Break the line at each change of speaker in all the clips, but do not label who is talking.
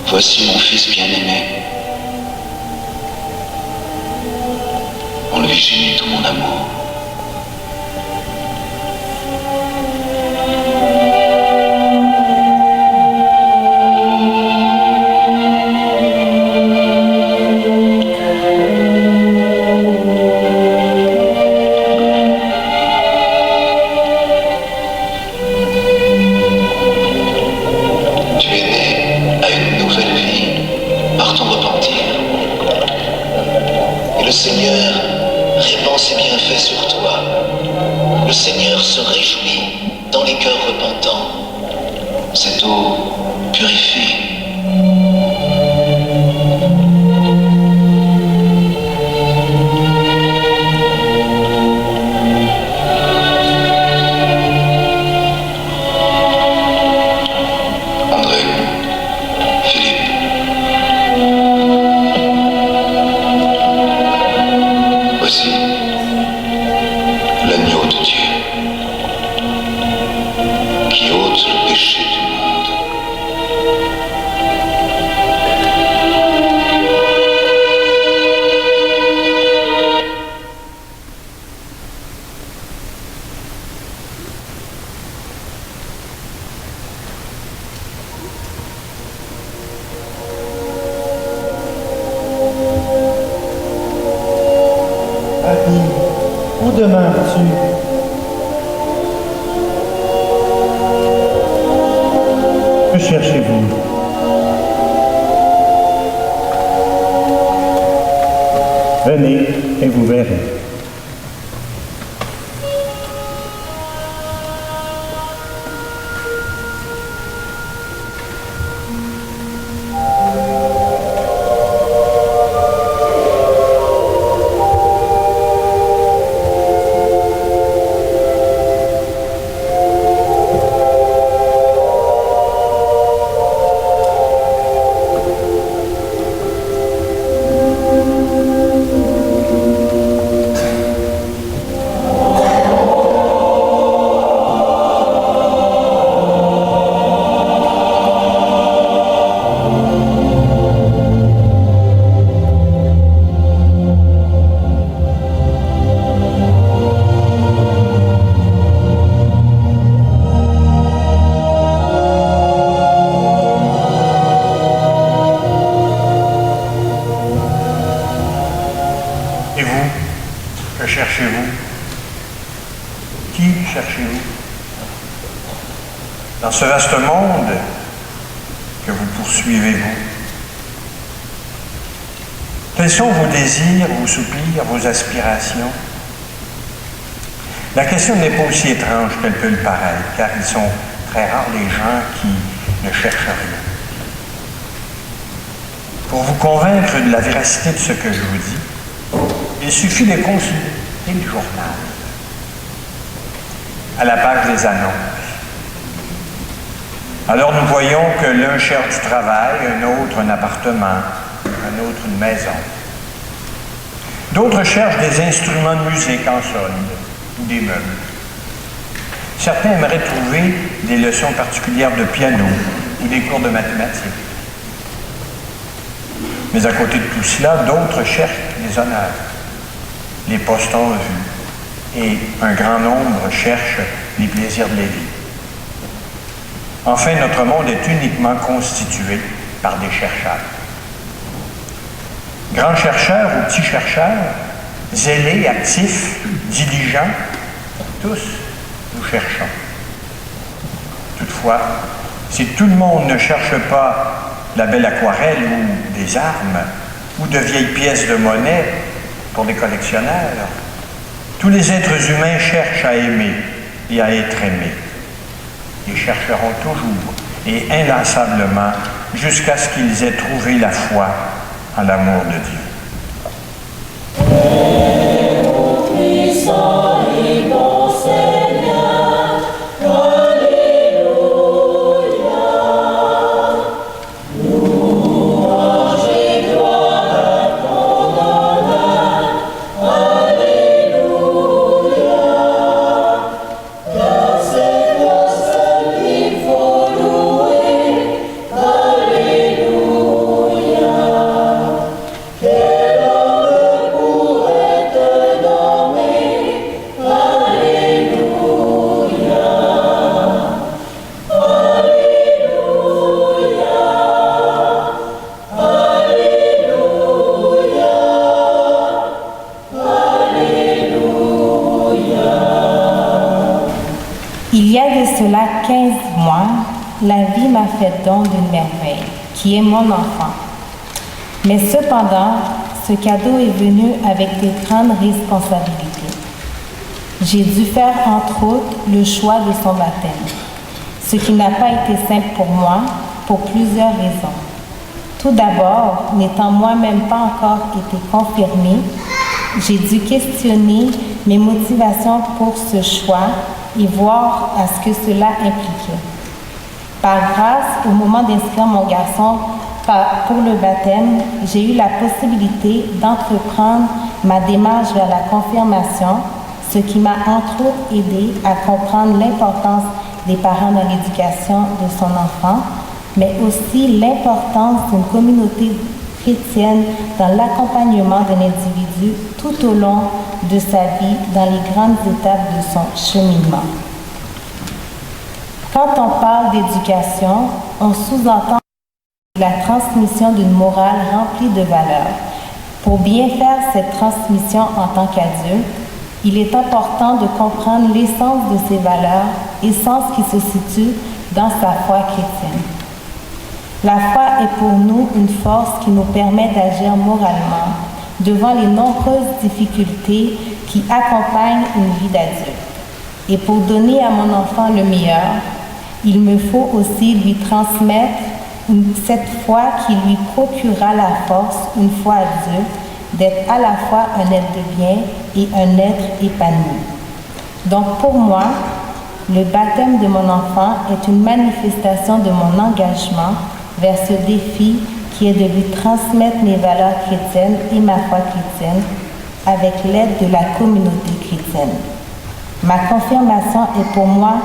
Voici mon fils bien-aimé. En lui j'ai mis tout mon amour. Le Seigneur répand ses bienfaits sur toi. Le Seigneur se réjouit dans les cœurs repentants. Cette eau purifie. André, Philippe. Voici l'agneau de Dieu qui ôte le péché du monde.
Où demeures-tu? Que cherchez-vous? Venez et vous verrez.
Et vous, que cherchez-vous? Qui cherchez-vous? Dans ce vaste monde que vous poursuivez-vous? Quels sont vos désirs, vos soupirs, vos aspirations? La question n'est pas aussi étrange qu'elle peut le paraître, car ils sont très rares les gens qui ne cherchent rien. Pour vous convaincre de la véracité de ce que je vous dis, il suffit de consulter le journal. À la page des annonces. Alors nous voyons que l'un cherche du travail, un autre un appartement, un autre une maison. D'autres cherchent des instruments de musique en solde ou des meubles. Certains aimeraient trouver des leçons particulières de piano ou des cours de mathématiques. Mais à côté de tout cela, d'autres cherchent des honneurs, les postes en vue, et un grand nombre cherchent les plaisirs de la vie. Enfin, notre monde est uniquement constitué par des chercheurs. Grands chercheurs ou petits chercheurs, zélés, actifs, diligents, tous nous cherchons. Toutefois, si tout le monde ne cherche pas la belle aquarelle ou des armes ou de vieilles pièces de monnaie pour les collectionneurs, tous les êtres humains cherchent à aimer et à être aimés. Ils chercheront toujours et inlassablement jusqu'à ce qu'ils aient trouvé la foi en l'amour de Dieu.
Il y a de cela 15 mois, la vie m'a fait don d'une merveille, qui est mon enfant. Mais cependant, ce cadeau est venu avec de grandes responsabilités. J'ai dû faire entre autres le choix de son baptême, ce qui n'a pas été simple pour moi, pour plusieurs raisons. Tout d'abord, n'étant moi-même pas encore été confirmée, j'ai dû questionner mes motivations pour ce choix et voir à ce que cela impliquait. Par grâce, au moment d'inscrire mon garçon pour le baptême, j'ai eu la possibilité d'entreprendre ma démarche vers la confirmation, ce qui m'a entre autres aidé à comprendre l'importance des parents dans l'éducation de son enfant, mais aussi l'importance d'une communauté chrétienne dans l'accompagnement d'un individu tout au long de sa vie dans les grandes étapes de son cheminement. Quand on parle d'éducation, on sous-entend la transmission d'une morale remplie de valeurs. Pour bien faire cette transmission en tant qu'adulte, il est important de comprendre l'essence de ces valeurs, essence qui se situe dans sa foi chrétienne. La foi est pour nous une force qui nous permet d'agir moralement devant les nombreuses difficultés qui accompagnent une vie d'adulte. Et pour donner à mon enfant le meilleur, il me faut aussi lui transmettre cette foi qui lui procurera la force, une fois adulte, d'être à la fois un être de bien et un être épanoui. Donc pour moi, le baptême de mon enfant est une manifestation de mon engagement vers ce défi qui est de lui transmettre mes valeurs chrétiennes et ma foi chrétienne avec l'aide de la communauté chrétienne. Ma confirmation est pour moi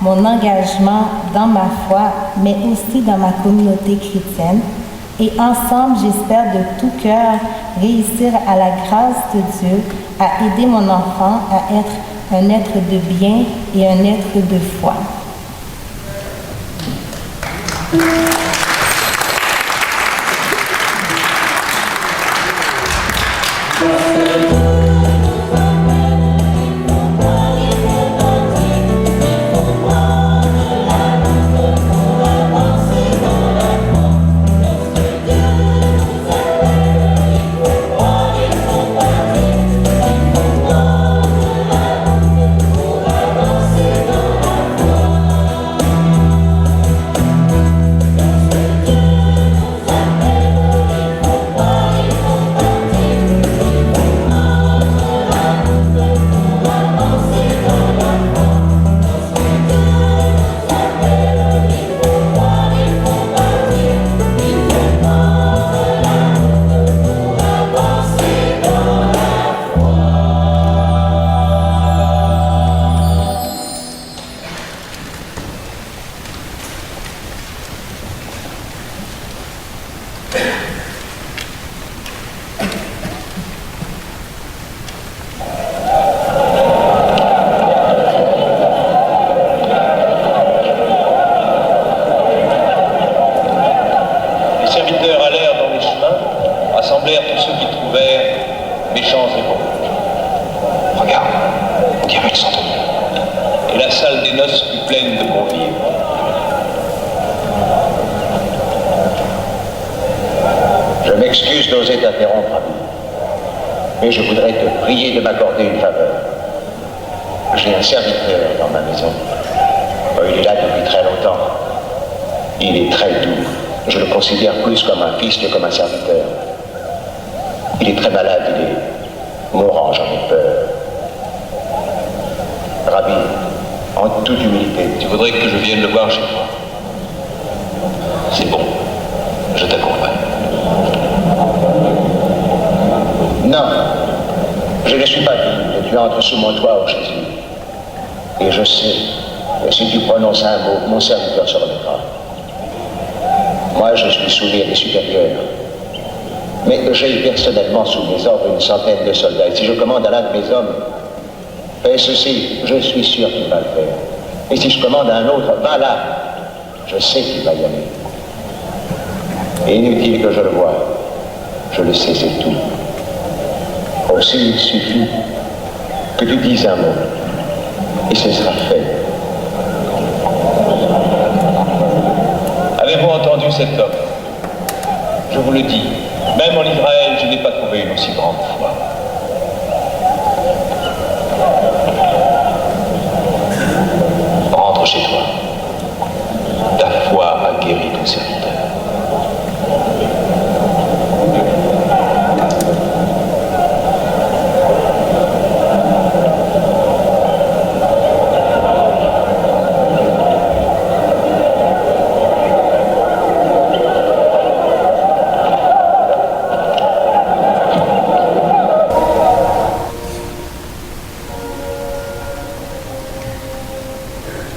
mon engagement dans ma foi, mais aussi dans ma communauté chrétienne. Et ensemble, j'espère de tout cœur réussir à la grâce de Dieu à aider mon enfant à être un être de bien et un être de foi.
Mais je voudrais te prier de m'accorder une faveur. J'ai un serviteur dans ma maison. Il est là depuis très longtemps. Il est très doux. Je le considère plus comme un fils que comme un serviteur. Il est très malade, il est mourant, j'en ai peur. Rabbi, en toute humilité.
Tu voudrais que je vienne le voir chez toi? C'est bon, je t'accompagne.
Non, je ne suis pas digne que tu entres sous mon toit, ô Jésus. Et je sais que si tu prononces un mot, mon serviteur se remettra. Moi, je suis soumis à des supérieurs. Mais j'ai personnellement sous mes ordres une centaine de soldats. Et si je commande à l'un de mes hommes, fais ceci, je suis sûr qu'il va le faire. Et si je commande à un autre, va là, je sais qu'il va y aller. Et inutile que je le voie, je le sais, c'est tout. Aussi, il suffit que tu dises un mot, et ce sera fait.
Avez-vous entendu cet homme? Je vous le dis, même en Israël, je n'ai pas trouvé une aussi grande foi. Rentre chez toi. Ta foi a guéri ton serviteur.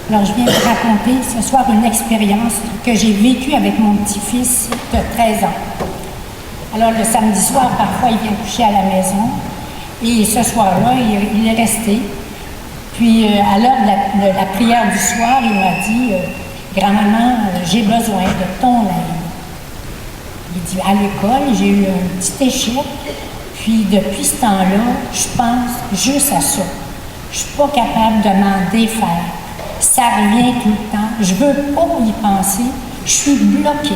Alors, je viens de raconter ce soir une expérience que j'ai vécue avec mon petit-fils de 13 ans. Alors, le samedi soir, parfois, il vient coucher à la maison. Et ce soir-là, il est resté. Puis, à l'heure de la prière du soir, il m'a dit « Grand-maman, j'ai besoin de ton aide. » Il dit « À l'école, j'ai eu un petit échec. Puis, depuis ce temps-là, je pense juste à ça. Je ne suis pas capable de m'en défaire. Ça revient tout le temps. Je veux pas y penser. Je suis bloquée. »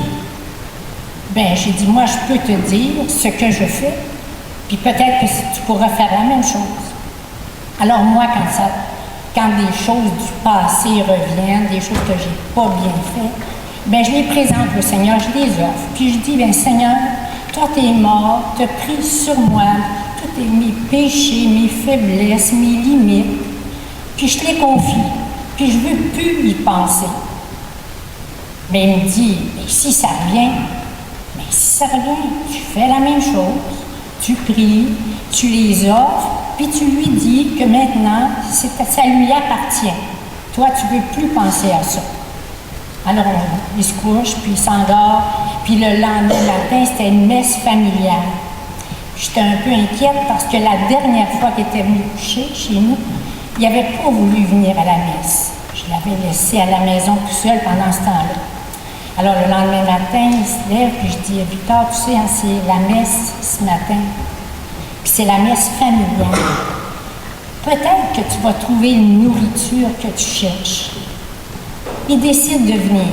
Ben, j'ai dit, moi, je peux te dire ce que je fais, puis peut-être que tu pourras faire la même chose. Alors moi, quand des choses du passé reviennent, des choses que j'ai pas bien fait, ben, je les présente au Seigneur, je les offre. Puis je dis, ben, Seigneur, toi, t'es mort, t'as pris sur moi tous mes péchés, mes faiblesses, mes limites, puis je te les confie. Puis je ne veux plus y penser. Mais il me dit, mais si ça revient, tu fais la même chose. Tu pries, tu les offres, puis tu lui dis que maintenant, ça lui appartient. Toi, tu ne veux plus penser à ça. Alors, il se couche, puis il s'endort, puis le lendemain matin, c'était une messe familiale. J'étais un peu inquiète parce que la dernière fois qu'il était venu coucher chez nous, il n'avait pas voulu venir à la messe. Je l'avais laissé à la maison tout seul pendant ce temps-là. Alors, le lendemain matin, il se lève, puis je dis, Victor, tu sais, hein, c'est la messe ce matin. Puis c'est la messe familiale. Peut-être que tu vas trouver une nourriture que tu cherches. Il décide de venir.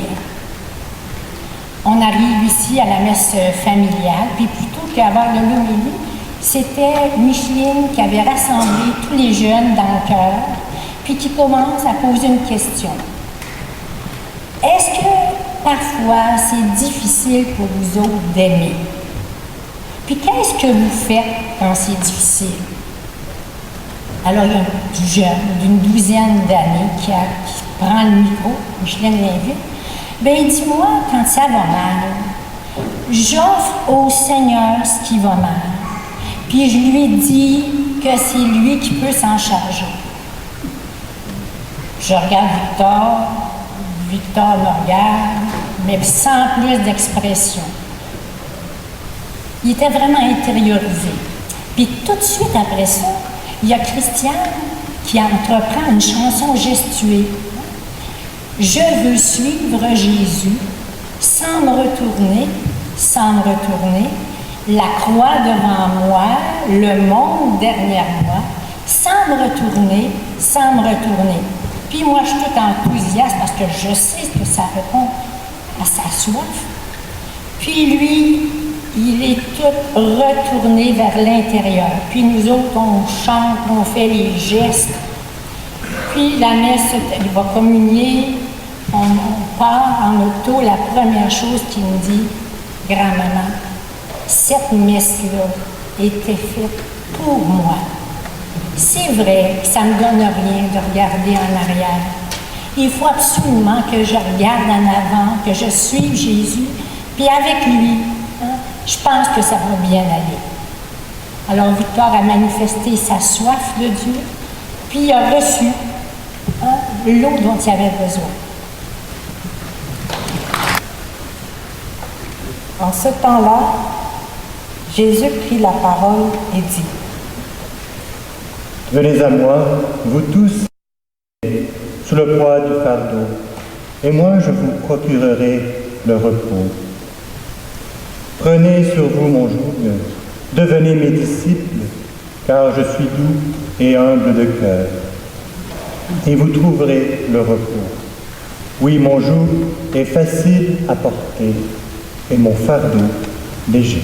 On arrive ici à la messe familiale, puis plutôt qu'avoir de l'homélie, c'était Micheline qui avait rassemblé tous les jeunes dans le cœur, puis qui commence à poser une question. Est-ce que parfois c'est difficile pour vous autres d'aimer? Puis qu'est-ce que vous faites quand c'est difficile? Alors il y a un jeune d'une douzaine d'années qui prend le micro, Micheline l'invite. Ben il dit, moi, quand ça va mal, j'offre au Seigneur ce qui va mal. Puis je lui dis que c'est lui qui peut s'en charger. Je regarde Victor me regarde, mais sans plus d'expression. Il était vraiment intériorisé. Puis tout de suite après ça, il y a Christiane qui entreprend une chanson gestuée. Je veux suivre Jésus sans me retourner, la croix devant moi, le monde derrière moi, sans me retourner. Puis moi, je suis tout enthousiaste parce que je sais que ça répond à sa soif. Puis lui, il est tout retourné vers l'intérieur. Puis nous autres, on chante, on fait les gestes. Puis la messe, elle va communier. On part en auto. La première chose qu'il me dit, grand-maman, cette messe-là était faite pour moi. C'est vrai que ça ne me donne rien de regarder en arrière. Il faut absolument que je regarde en avant, que je suive Jésus, puis avec lui, je pense que ça va bien aller. Alors Victor a manifesté sa soif de Dieu, puis il a reçu l'eau dont il avait besoin.
En ce temps-là, Jésus prit la parole et dit, «
Venez à moi, vous tous, sous le poids du fardeau, et moi je vous procurerai le repos. Prenez sur vous mon joug, devenez mes disciples, car je suis doux et humble de cœur, et vous trouverez le repos. Oui, mon joug est facile à porter, et mon fardeau léger. »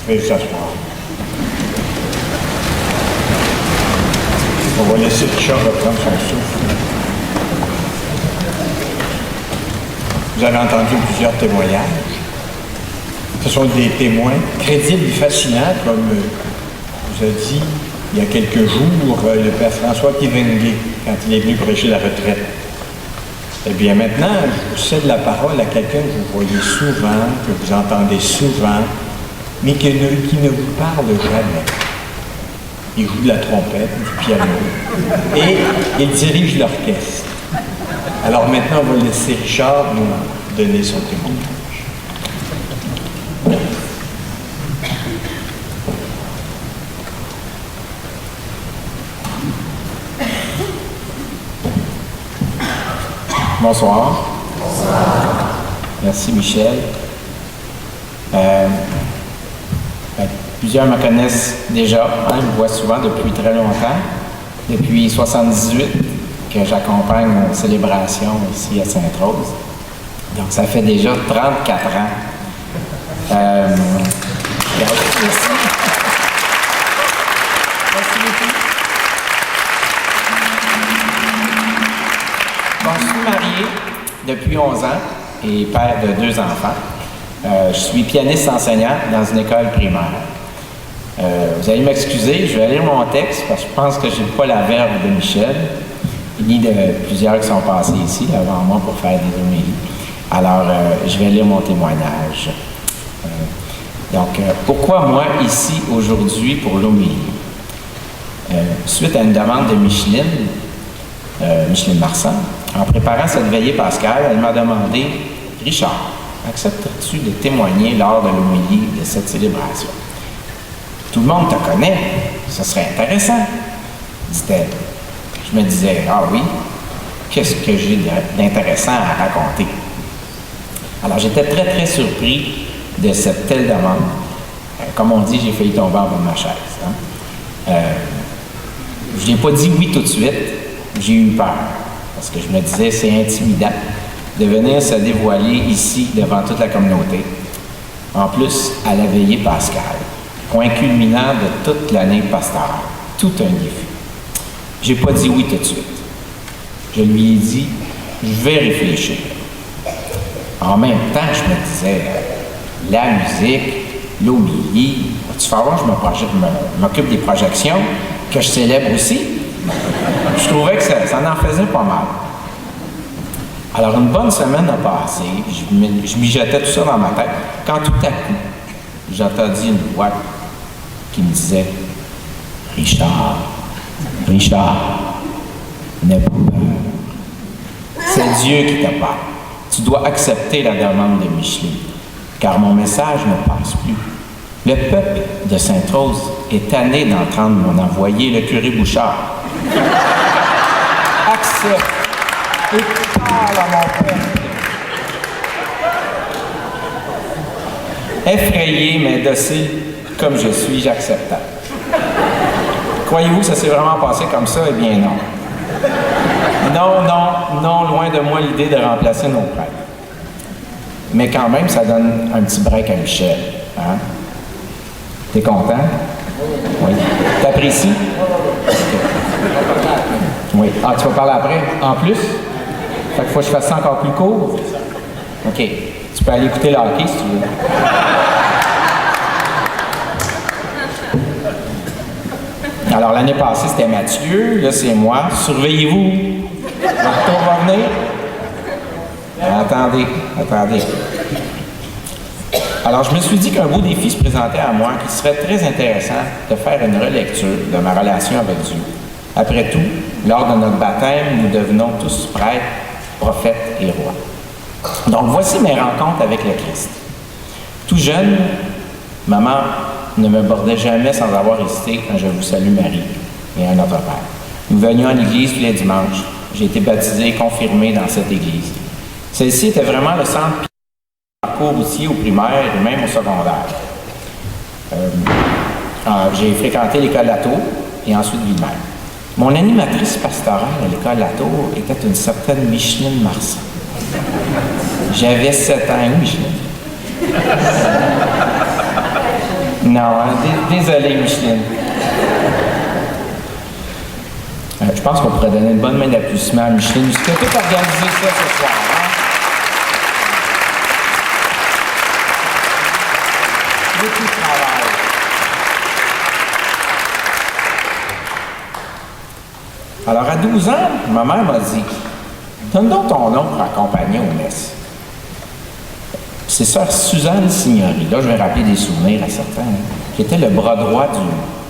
Veuillez s'asseoir. On va laisser Richard reprendre son souffle. Vous avez entendu plusieurs témoignages. Ce sont des témoins crédibles et fascinants, comme vous a dit il y a quelques jours le père François Kivengué, quand il est venu prêcher la retraite. Eh bien maintenant, je vous cède la parole à quelqu'un que vous voyez souvent, que vous entendez souvent, mais qui ne vous parle jamais. Il joue de la trompette, du piano, et il dirige l'orchestre. Alors maintenant, on va laisser Richard nous donner son témoignage.
Bonsoir. Bonsoir. Merci Michel. Plusieurs me connaissent déjà, me voient souvent depuis très longtemps, depuis 1978 que j'accompagne aux célébrations ici à Sainte-Rose. Donc ça fait déjà 34 ans. Merci. Merci beaucoup. Bon, je suis marié depuis 11 ans et père de 2 enfants. Je suis pianiste enseignant dans une école primaire. Vous allez m'excuser, je vais lire mon texte parce que je pense que je n'ai pas la verve de Michel, ni de plusieurs qui sont passés ici avant moi pour faire des homélies. Alors, je vais lire mon témoignage. Pourquoi moi ici aujourd'hui pour l'homélie? Suite à une demande de Micheline Marsan, en préparant cette veillée pascale, elle m'a demandé « Richard, accepterais-tu de témoigner lors de l'homélie de cette célébration? Tout le monde te connaît, ce serait intéressant, dit-elle. Je me disais, ah oui, qu'est-ce que j'ai d'intéressant à raconter? Alors j'étais très très surpris de cette telle demande. Comme on dit, j'ai failli tomber en bas de ma chaise. Je n'ai pas dit oui tout de suite, j'ai eu peur, parce que je me disais, c'est intimidant de venir se dévoiler ici devant toute la communauté. En plus, à la veillée pascale, point culminant de toute l'année pastorale, tout un défi. J'ai pas dit oui tout de suite. Je lui ai dit, je vais réfléchir. En même temps, je me disais, la musique, l'homélie, tu vas voir, je m'occupe des projections, que je célèbre aussi. Je trouvais que ça en faisait pas mal. Alors, une bonne semaine a passé, je mijotais tout ça dans ma tête, quand tout à coup, j'entendis une voix qui me disait « Richard, n'aie pas peur. C'est Dieu qui te parle. Tu dois accepter la demande de Micheline, car mon message ne passe plus. Le peuple de Sainte-Rose est tanné d'entendre mon envoyé, le curé Bouchard. Accepte et parle à mon peuple. » Effrayé, mais docile comme je suis, j'acceptais. Croyez-vous que ça s'est vraiment passé comme ça? Eh bien non. Non, loin de moi l'idée de remplacer nos prêtres. Mais quand même, ça donne un petit break à Michel. Hein? T'es content? Oui. T'apprécies? Oui. Ah, tu vas parler après? En plus? Fait qu'il faut que je fasse ça encore plus court? OK. Tu peux aller écouter le hockey si tu veux. Alors, l'année passée, c'était Mathieu. Là, c'est moi. Surveillez-vous. Le retour va venir. Attendez. Alors, je me suis dit qu'un beau défi se présentait à moi, qu'il serait très intéressant de faire une relecture de ma relation avec Dieu. Après tout, lors de notre baptême, nous devenons tous prêtres, prophètes et rois. Donc, voici mes rencontres avec le Christ. Tout jeune, maman ne me bordait jamais sans avoir hésité quand je vous salue Marie et un Notre Père. Nous venions à l'église tous les dimanches. J'ai été baptisé et confirmé dans cette église. Celle-ci était vraiment le centre du parcours routier au primaire et même au secondaire. J'ai fréquenté l'école Latour et ensuite Ville-Mère. Mon animatrice pastorale à l'école Latour était une certaine Micheline Marsan. J'avais 7 ans, Micheline. Non, désolé, Micheline. Je pense qu'on pourrait donner une bonne main d'applaudissement à Micheline. C'était tout organisé ça ce soir. Hein? Beaucoup de travail. Alors, à 12 ans, ma mère m'a dit « Donne donc ton nom pour accompagner aux messes. » C'est sœur Suzanne Signori, là je vais rappeler des souvenirs à certains, qui était le bras droit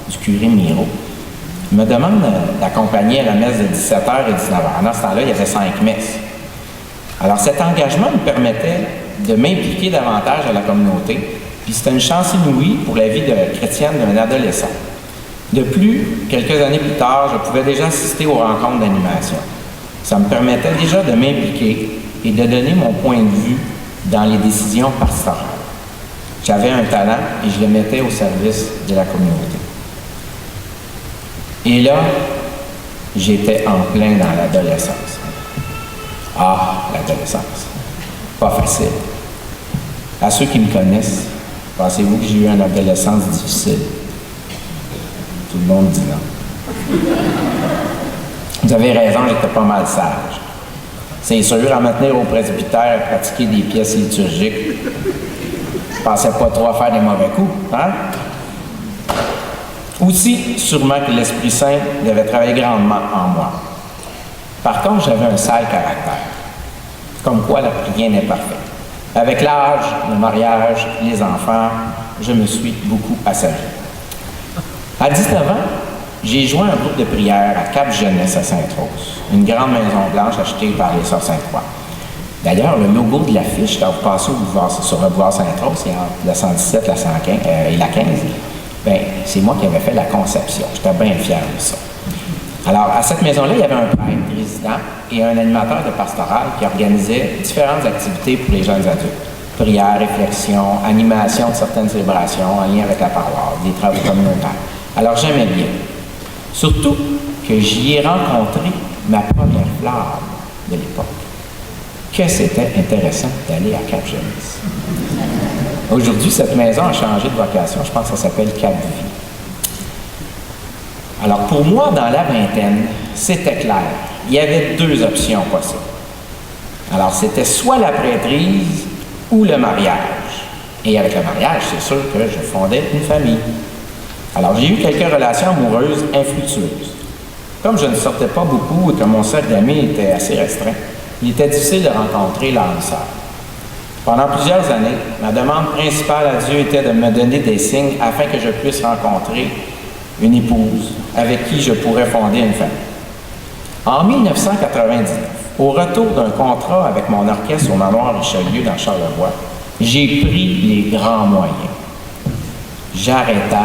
du curé Miro. Il me demande d'accompagner à la messe de 17h et 19h. Dans ce temps-là, il y avait 5 messes. Alors cet engagement me permettait de m'impliquer davantage à la communauté, puis c'était une chance inouïe pour la vie chrétienne d'un adolescent. De plus, quelques années plus tard, je pouvais déjà assister aux rencontres d'animation. Ça me permettait déjà de m'impliquer et de donner mon point de vue dans les décisions pastorales. J'avais un talent et je le mettais au service de la communauté. Et là, j'étais en plein dans l'adolescence. Ah, l'adolescence. Pas facile. À ceux qui me connaissent, pensez-vous que j'ai eu une adolescence difficile? Tout le monde dit non. Vous avez raison, j'étais pas mal sage. C'est sûr, à me tenir au presbytère, à pratiquer des pièces liturgiques, je pensais pas trop à faire des mauvais coups, hein? Aussi, sûrement que l'Esprit Saint devait travailler grandement en moi. Par contre, j'avais un sale caractère. Comme quoi, là, rien n'est parfait. Avec l'âge, le mariage, les enfants, je me suis beaucoup assagi. À 19 ans, j'ai joint un groupe de prière à Cap-Jeunesse à Sainte-Rose, une grande maison blanche achetée par les Sœurs Sainte-Croix. D'ailleurs, le logo de l'affiche, quand vous passez sur le boulevard Sainte-Rose, c'est entre la 117 la 115, et la 15, bien, c'est moi qui avais fait la conception. J'étais bien fier de ça. Alors, à cette maison-là, il y avait un prêtre résident et un animateur de pastoral qui organisait différentes activités pour les jeunes adultes. Prière, réflexion, animation de certaines célébrations en lien avec la paroisse, des travaux communautaires. Alors, j'aimais bien. Surtout que j'y ai rencontré ma première flamme de l'époque. Que c'était intéressant d'aller à Cap-Jeunesse. Aujourd'hui, cette maison a changé de vocation. Je pense que ça s'appelle Cap-Vie. Alors, pour moi, dans la vingtaine, c'était clair. Il y avait 2 options possibles. Alors, c'était soit la prêtrise ou le mariage. Et avec le mariage, c'est sûr que je fondais une famille. Alors, j'ai eu quelques relations amoureuses infructueuses. Comme je ne sortais pas beaucoup et que mon cercle d'amis était assez restreint, il était difficile de rencontrer l'âme sœur. Pendant plusieurs années, ma demande principale à Dieu était de me donner des signes afin que je puisse rencontrer une épouse avec qui je pourrais fonder une famille. En 1999, au retour d'un contrat avec mon orchestre au Manoir Richelieu dans Charlevoix, j'ai pris les grands moyens. J'arrêta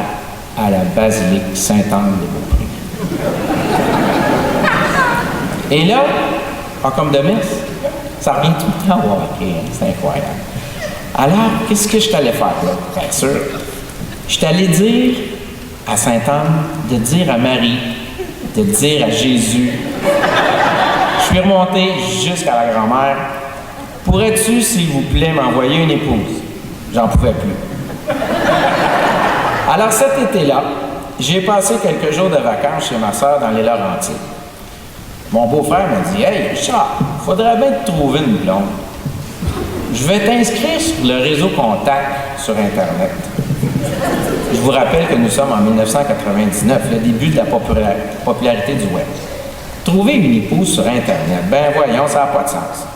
à la basilique Sainte-Anne-de-Beaupré. Et là, comme de messe, ça revient tout le temps au hockey, hein, c'est incroyable. Alors, qu'est-ce que je t'allais faire là? Bien sûr, je t'allais dire à Sainte-Anne de dire à Marie, de dire à Jésus. Je suis remonté jusqu'à la grand-mère. Pourrais-tu, s'il vous plaît, m'envoyer une épouse? J'en pouvais plus. Alors cet été-là, j'ai passé quelques jours de vacances chez ma sœur dans les Laurentides. Mon beau-frère m'a dit « Hey, Charles, faudrait bien te trouver une blonde. Je vais t'inscrire sur le réseau Contact sur Internet. » Je vous rappelle que nous sommes en 1999, le début de la popularité du web. Trouver une épouse sur Internet, ben voyons, ça n'a pas de sens.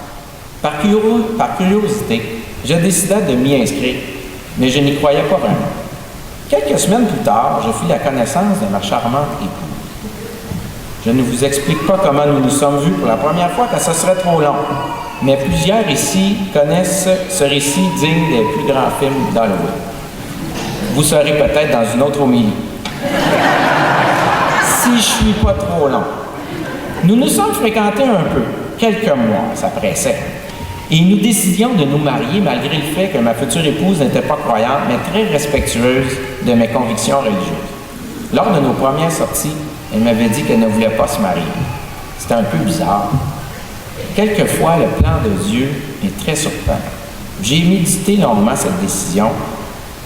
Par curiosité, je décidai de m'y inscrire. mais je n'y croyais pas vraiment. Quelques semaines plus tard, je fis la connaissance de ma charmante épouse. Je ne vous explique pas comment nous nous sommes vus pour la première fois, car ce serait trop long. Mais plusieurs ici connaissent ce récit digne des plus grands films d'Hollywood. Vous serez peut-être dans une autre homélie. Si je suis pas trop long. Nous nous sommes fréquentés un peu, quelques mois, ça pressait. Et nous décidions de nous marier malgré le fait que ma future épouse n'était pas croyante, mais très respectueuse de mes convictions religieuses. Lors de nos premières sorties, elle m'avait dit qu'elle ne voulait pas se marier. C'était un peu bizarre. Quelquefois, le plan de Dieu est très surprenant. J'ai médité longuement cette décision,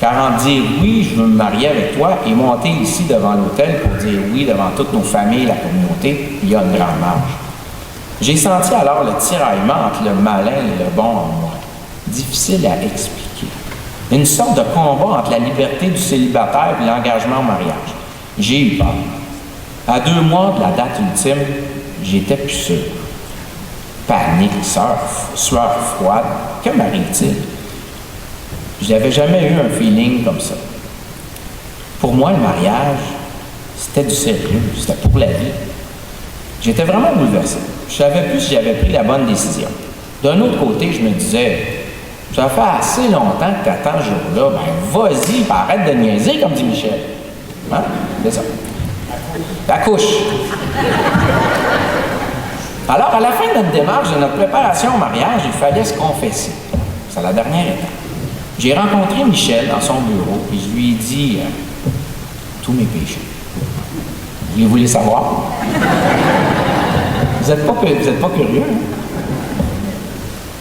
car en dire oui, je veux me marier avec toi, et monter ici devant l'autel pour dire oui devant toutes nos familles, la communauté, il y a une grande marge. J'ai senti alors le tiraillement entre le malin et le bon en moi. Difficile à expliquer. Une sorte de combat entre la liberté du célibataire et l'engagement au mariage. J'ai eu peur. À 2 mois de la date ultime, j'étais plus sûr. Panique, sueur froide, que m'arrive-t-il? Je n'avais jamais eu un feeling comme ça. Pour moi, le mariage, c'était du sérieux, c'était pour la vie. J'étais vraiment bouleversé. Je ne savais plus si j'avais pris la bonne décision. D'un autre côté, je me disais, ça fait assez longtemps que tu attends ce jour-là, ben vas-y, arrête de niaiser, comme dit Michel. Hein? C'est ça. Accouche. Alors, à la fin de notre démarche, de notre préparation au mariage, il fallait se confesser. C'est la dernière étape. J'ai rencontré Michel dans son bureau et je lui ai dit tous mes péchés. Vous voulez savoir? Vous n'êtes pas curieux, hein?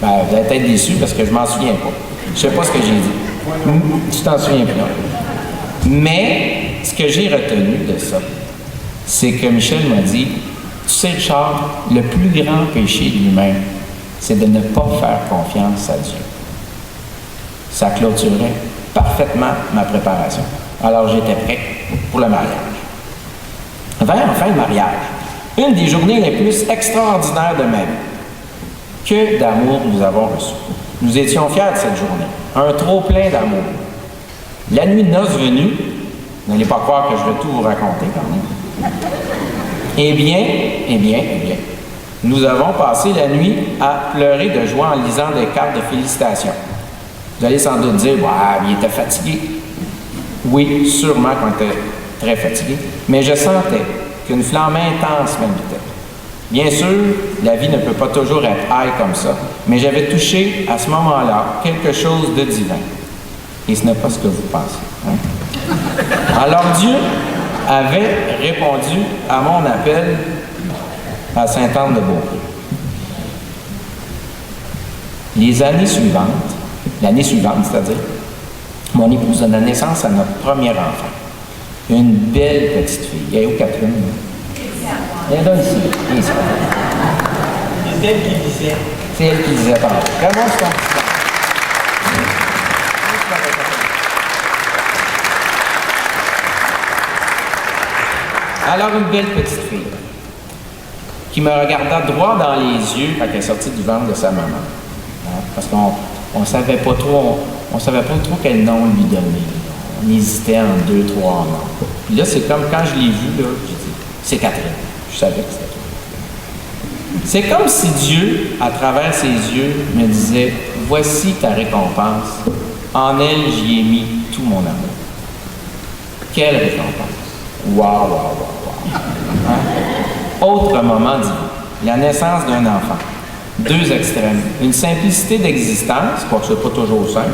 Ben, vous allez être déçus parce que je m'en souviens pas. Je sais pas ce que j'ai dit. Tu t'en souviens plus, non? Mais, ce que j'ai retenu de ça, c'est que Michel m'a dit, tu sais, Richard, le plus grand péché de l'humain, c'est de ne pas faire confiance à Dieu. Ça clôturait parfaitement ma préparation. Alors, j'étais prêt pour le mariage. Vers enfin le mariage, une des journées les plus extraordinaires de ma vie. Que d'amour nous avons reçu. Nous étions fiers de cette journée. Un trop-plein d'amour. La nuit de noces venue, n'allez pas croire que je vais tout vous raconter quand même. Eh bien, nous avons passé la nuit à pleurer de joie en lisant des cartes de félicitations. Vous allez sans doute dire, ouais, il était fatigué. Oui, sûrement qu'on était très fatigué, mais je sentais qu'une flamme intense m'habitait. Bien sûr, la vie ne peut pas toujours être high comme ça, mais j'avais touché à ce moment-là quelque chose de divin. Et ce n'est pas ce que vous pensez. Hein? Alors Dieu avait répondu à mon appel à Sainte-Anne-de-Beaupré. L'année suivante, c'est-à-dire, mon épouse donna naissance à notre premier enfant. Une belle petite fille. Elle est où, Catherine? Elle est là ici.
C'est elle qui disait.
C'est elle qui disait, pardon. Vraiment, c'est ton petit. Alors, une belle petite fille qui me regarda droit dans les yeux quand elle est sortie du ventre de sa maman. Hein? Parce qu'on ne savait pas trop quel nom lui donner. On hésitait en 2, 3 noms. Puis là, c'est comme quand je l'ai vue, là, j'ai dit, c'est Catherine. Je savais que c'était Catherine. C'est comme si Dieu, à travers ses yeux, me disait, voici ta récompense. En elle, j'y ai mis tout mon amour. Quelle récompense! Wow. Hein? Autre moment divin, la naissance d'un enfant. 2 extrêmes. Une simplicité d'existence, quoique ce n'est pas toujours simple,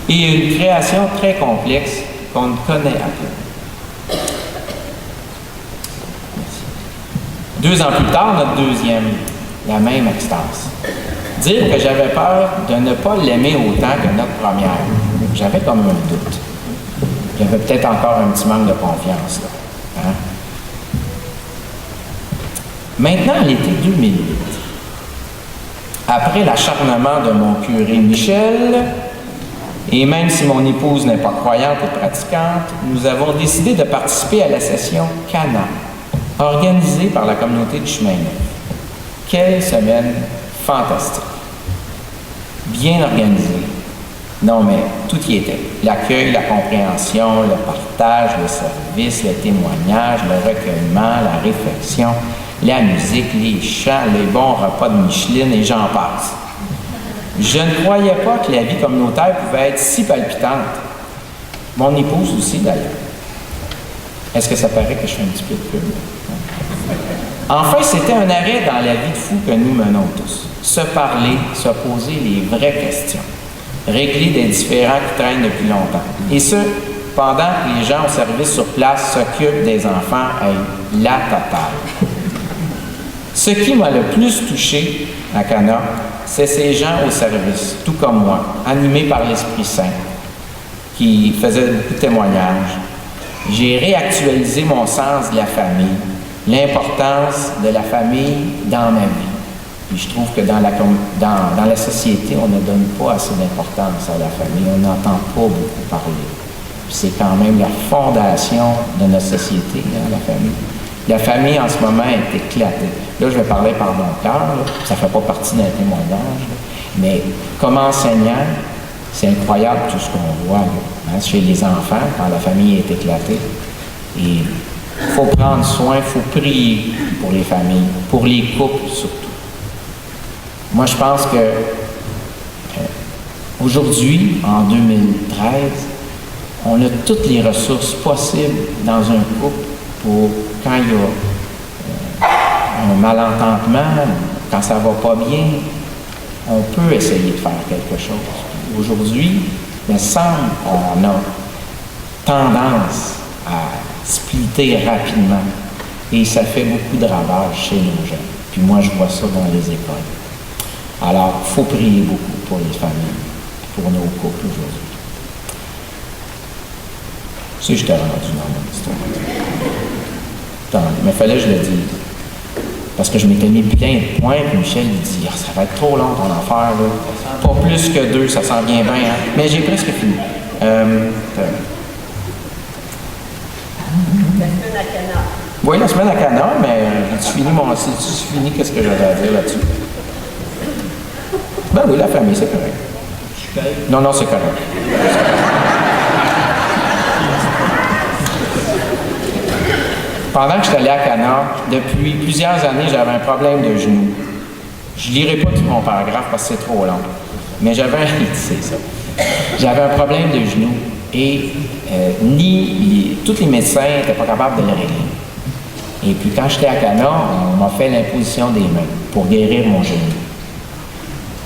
et une création très complexe qu'on ne connaît à peine. 2 ans plus tard, notre deuxième, la même extase. Dire que j'avais peur de ne pas l'aimer autant que notre première. J'avais comme un doute. Il y avait peut-être encore un petit manque de confiance, là. Hein? Maintenant, l'été 2008, après l'acharnement de mon curé Michel, et même si mon épouse n'est pas croyante et pratiquante, nous avons décidé de participer à la session Cana, organisée par la communauté du Chemin Neuf. Quelle semaine fantastique! bien organisé. Non, mais tout y était. L'accueil, la compréhension, le partage, le service, le témoignage, le recueillement, la réflexion, la musique, les chants, les bons repas de Micheline et j'en passe. Je ne croyais pas que la vie communautaire pouvait être si palpitante. Mon épouse aussi, d'ailleurs. Est-ce que ça paraît que je fais un petit peu de pub? Enfin, c'était un arrêt dans la vie de fou que nous menons tous. Se parler, se poser les vraies questions. Régler des différends qui traînent depuis longtemps. Et ce, pendant que les gens au service sur place s'occupent des enfants à la totale. Ce qui m'a le plus touché à Cana, c'est ces gens au service, tout comme moi, animés par l'Esprit Saint, qui faisaient beaucoup de témoignages. J'ai réactualisé mon sens de la famille, l'importance de la famille dans ma vie. Puis je trouve que dans la société, on ne donne pas assez d'importance à la famille, on n'entend pas beaucoup parler. Puis c'est quand même la fondation de notre société, hein, la famille. La famille, en ce moment, est éclatée. Là, je vais parler par mon cœur, ça ne fait pas partie d'un témoignage, là. Mais comme enseignant, c'est incroyable tout ce qu'on voit là, hein, chez les enfants, quand la famille est éclatée. Et il faut prendre soin, il faut prier pour les familles, pour les couples surtout. Moi, je pense que aujourd'hui, en 2013, on a toutes les ressources possibles dans un couple pour quand il y a un malentendement, quand ça va pas bien, on peut essayer de faire quelque chose. Aujourd'hui, il me semble qu'on a tendance à splitter rapidement et ça fait beaucoup de ravages chez nos jeunes. Puis moi, je vois ça dans les écoles. Alors, il faut prier beaucoup pour les familles, pour nos couples aujourd'hui. Si je t'ai rendu dans mon histoire. Attends, mais il fallait que je le dise. Parce que je m'étais mis plein de points, puis Michel il dit ça va être trop long ton affaire, là. Pas plus que 2, ça s'en vient bien, hein? Mais j'ai presque fini. La semaine à Cana. Oui, la semaine à Cana, mais j'ai-tu fini qu'est-ce que j'avais à dire là-dessus? Ben oui, la famille, c'est correct. Non, c'est correct. Pendant que j'étais allé à Cana, depuis plusieurs années, j'avais un problème de genou. Je ne lirai pas tout mon paragraphe parce que c'est trop long. Mais j'avais un problème de genou et tous les médecins n'étaient pas capables de le régler. Et puis quand j'étais à Cana, on m'a fait l'imposition des mains pour guérir mon genou.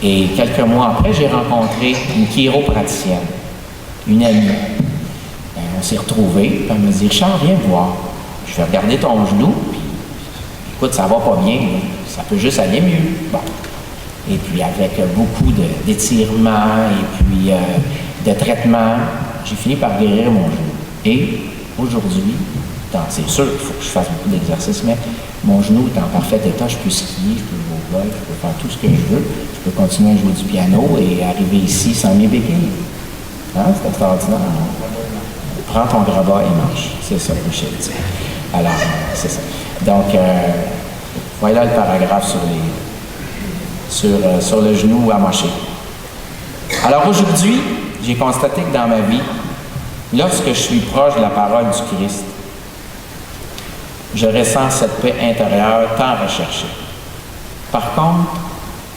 Et quelques mois après, j'ai rencontré une chiropraticienne, une amie. On s'est retrouvés, puis elle m'a dit « Richard, viens me voir. Je vais regarder ton genou, puis écoute, ça va pas bien, ça peut juste aller mieux. » Bon. Et puis avec beaucoup d'étirements et puis de traitements, j'ai fini par guérir mon genou. Et aujourd'hui, c'est sûr qu'il faut que je fasse beaucoup d'exercices, mais mon genou est en parfait état, je peux skier, je peux jouer au golf, je peux faire tout ce que je veux, je peux continuer à jouer du piano et arriver ici sans mes béquilles. Hein? C'est extraordinaire. Prends ton grabat et marche. C'est ça que Michel dit. Alors, c'est ça. Donc, voilà le paragraphe sur le genou amoché. Alors aujourd'hui, j'ai constaté que dans ma vie, lorsque je suis proche de la parole du Christ, je ressens cette paix intérieure tant recherchée. Par contre,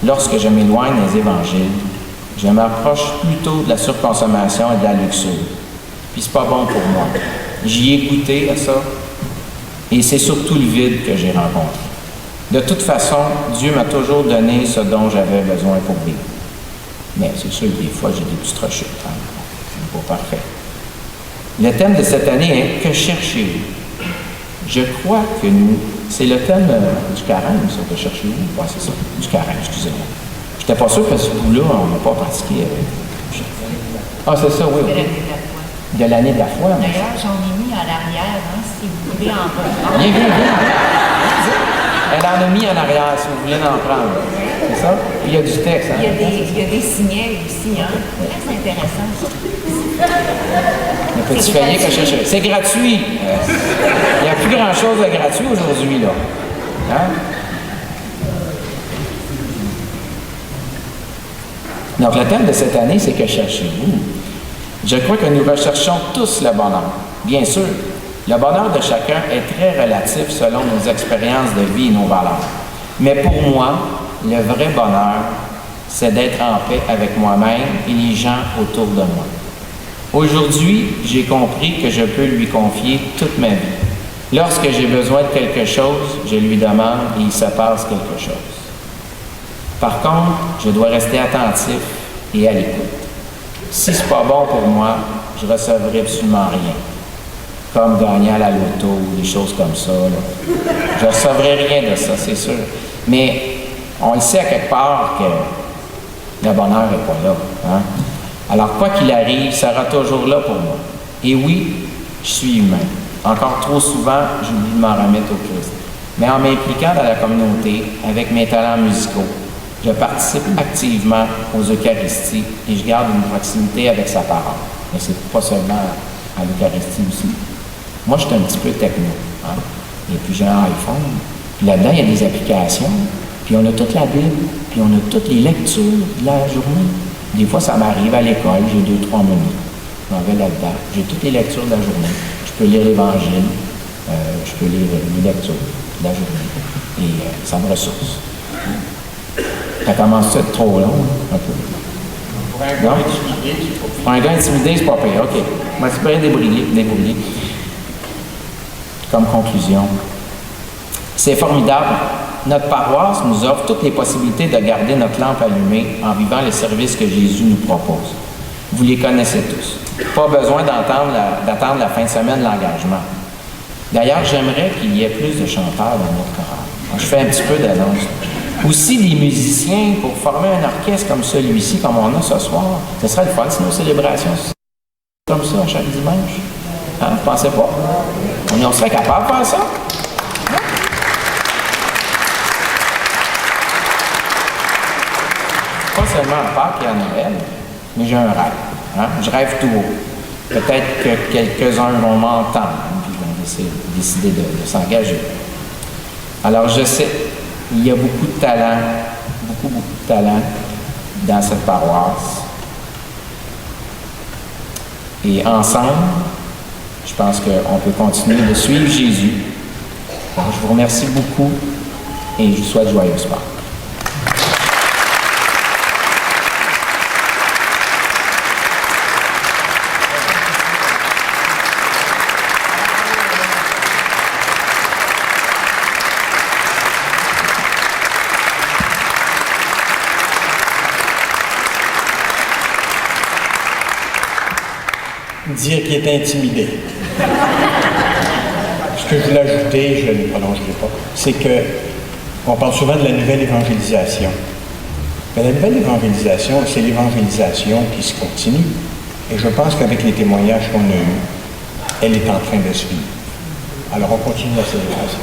lorsque je m'éloigne des évangiles, je m'approche plutôt de la surconsommation et de la luxure. Puis c'est pas bon pour moi. J'y ai goûté à ça, et c'est surtout le vide que j'ai rencontré. De toute façon, Dieu m'a toujours donné ce dont j'avais besoin pour vivre. Mais c'est sûr que des fois, j'ai des petites rechutes. Hein? C'est pas parfait. Le thème de cette année est « Que cherchez-vous » Je crois que c'est le thème du carême, ça, « Que cherchez-vous » Oui, c'est ça, du carême, excusez-moi. Je n'étais pas sûr que ce bout-là, on n'a pas pratiqué avec. Ah, c'est ça, oui. De l'année de la foi.
D'ailleurs, j'en ai mis en arrière, hein, si vous voulez en prendre.
Viens. Elle en a mis en arrière, si vous voulez en prendre. C'est ça? Puis il y a du texte. Hein?
Il y a des signets aussi, hein? Très intéressant, ça.
Le petit feuillet que je cherchais. C'est gratuit. Il n'y a plus grand-chose de gratuit aujourd'hui, là. Hein? Donc, le thème de cette année, c'est que cherchez-vous? Je crois que nous recherchons tous le bonheur. Bien sûr, le bonheur de chacun est très relatif selon nos expériences de vie et nos valeurs. Mais pour moi, le vrai bonheur, c'est d'être en paix avec moi-même et les gens autour de moi. Aujourd'hui, j'ai compris que je peux lui confier toute ma vie. Lorsque j'ai besoin de quelque chose, je lui demande et il se passe quelque chose. Par contre, je dois rester attentif et à l'écoute. Si c'est pas bon pour moi, je ne recevrai absolument rien. Comme gagner à la loto ou des choses comme ça. Là. Je ne recevrai rien de ça, c'est sûr. Mais on le sait à quelque part que le bonheur n'est pas là. Hein? Alors, quoi qu'il arrive, ça sera toujours là pour moi. Et oui, je suis humain. Encore trop souvent, j'oublie de m'en remettre au Christ. Mais en m'impliquant dans la communauté, avec mes talents musicaux, je participe activement aux Eucharisties et je garde une proximité avec sa parole. Mais c'est pas seulement à l'Eucharistie aussi. Moi, je suis un petit peu techno. Hein? Et puis j'ai un iPhone. Puis là-dedans, il y a des applications. Puis on a toute la Bible. Puis on a toutes les lectures de la journée. Des fois, ça m'arrive à l'école, j'ai 2-3 minutes. Je m'en vais là-dedans. J'ai toutes les lectures de la journée. Je peux lire l'Évangile. Je peux lire les lectures de la journée. Et ça me ressource. Ça commence à être trop long, un peu. Pour un gars intimidé, c'est pas pire. OK. Je m'inspirer débrouiller. Comme conclusion, c'est formidable. Notre paroisse nous offre toutes les possibilités de garder notre lampe allumée en vivant les services que Jésus nous propose. Vous les connaissez tous. Pas besoin d'attendre la fin de semaine de l'engagement. D'ailleurs, j'aimerais qu'il y ait plus de chanteurs dans notre chorale. Je fais un petit peu d'annonce. Aussi des musiciens pour former un orchestre comme celui-ci, comme on a ce soir. Ce serait le fun si nos célébrations comme ça chaque dimanche. Hein? Vous pensez pas? On serait capable de faire ça? Pas seulement à Pâques et à Noël, mais j'ai un rêve. Hein? Je rêve tout haut. Peut-être que quelques-uns vont m'entendre et vont décider de s'engager. Alors je sais, il y a beaucoup de talent, beaucoup de talent dans cette paroisse. Et ensemble, je pense qu'on peut continuer de suivre Jésus. Donc, je vous remercie beaucoup et je vous souhaite joyeuse Pâques.
Dire qu'il est intimidé. Ce que je voulais ajouter, je ne prolongerai pas, c'est qu'on parle souvent de la nouvelle évangélisation. Mais la nouvelle évangélisation, c'est l'évangélisation qui se continue. Et je pense qu'avec les témoignages qu'on a eus, elle est en train de se vivre. Alors on continue la célébration.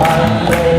Sunday.